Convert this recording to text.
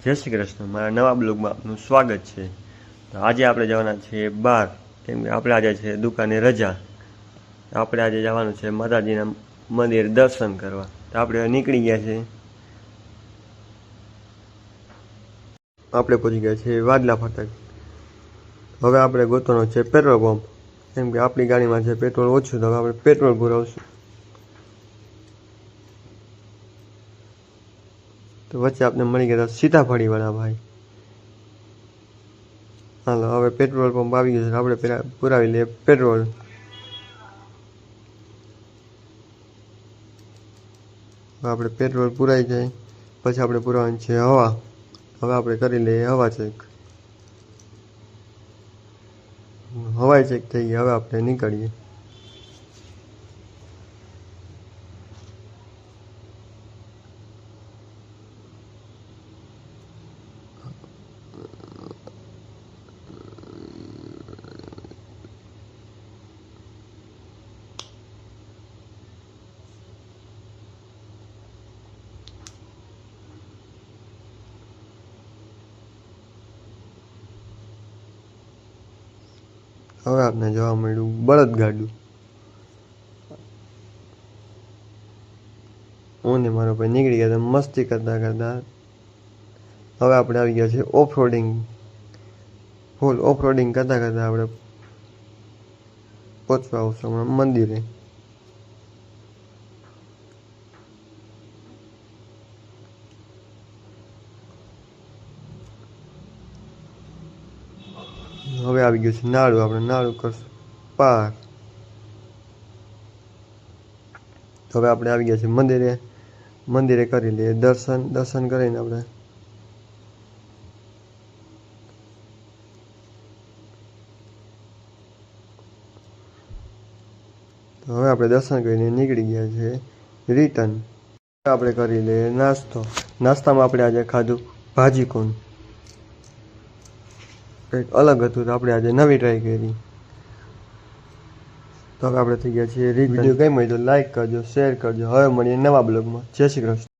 જય શ્રી કૃષ્ણ, મારા નવા બ્લોગમાં આપનું સ્વાગત છે। તો આજે આપણે જવાના છીએ બહાર, કેમ કે આપણે આજે છે દુકાને રજા। આપણે આજે જવાનું છે માતાજીના મંદિર દર્શન કરવા। તો આપણે નીકળી ગયા છે, આપણે પહોંચી ગયા છે વાદલા ફાટક। હવે આપણે ગોતવાનો છે પેટ્રોલ પંપ, કેમ કે આપણી ગાડીમાં છે પેટ્રોલ ઓછું, તો હવે આપણે પેટ્રોલ પુરાવશું। તો વચ્ચે આપણે મળી ગયા સીતાફળી વાળા ભાઈ। હાલો, હવે પેટ્રોલ પંપ આવી ગયું છે, આપણે પેલા પુરાવી લઈએ પેટ્રોલ। આપણે પેટ્રોલ પુરાઈ જાય પછી આપણે પુરાવાની છે હવા। હવે આપણે કરી લઈએ હવા ચેક। હવાઈ ચેક થઈ ગઈ, હવે આપણે નીકળીએ। હવે આપણે જોવા મળ્યું બળદગાડું। હું ને મારો ભાઈ નીકળી ગયા હતા મસ્તી કરતા કરતા। હવે આપણે આવી ગયા છે ઓફ રોડિંગ, ફૂલ ઓફ રોડિંગ કરતા કરતા આપણે પહોંચવા આવશું હમણાં મંદિરે। હવે આવી ગયું છે નાળું, આપણે નાળું કરશું પાર। હવે આપણે આવી ગયા છે મંદિરે, મંદિરે કરી લઈએ દર્શન। દર્શન કરીને આપણે હવે આપણે દર્શન કરીને નીકળી ગયા છે રિટર્ન। આપણે કરી લઈએ નાસ્તો। નાસ્તામાં આપણે આજે ખાધું ભાજી કોણ, કંઈક અલગ હતું, તો આપણે આજે નવી ટ્રાય કરી। તો હવે આપણે થઈ ગયા છીએ રિટર્ન। વિડીયો ગમ્યો હોય તો લાઈક કરજો, શેર કરજો। હવે મળીએ નવા બ્લોગમાં। જય શ્રી કૃષ્ણ।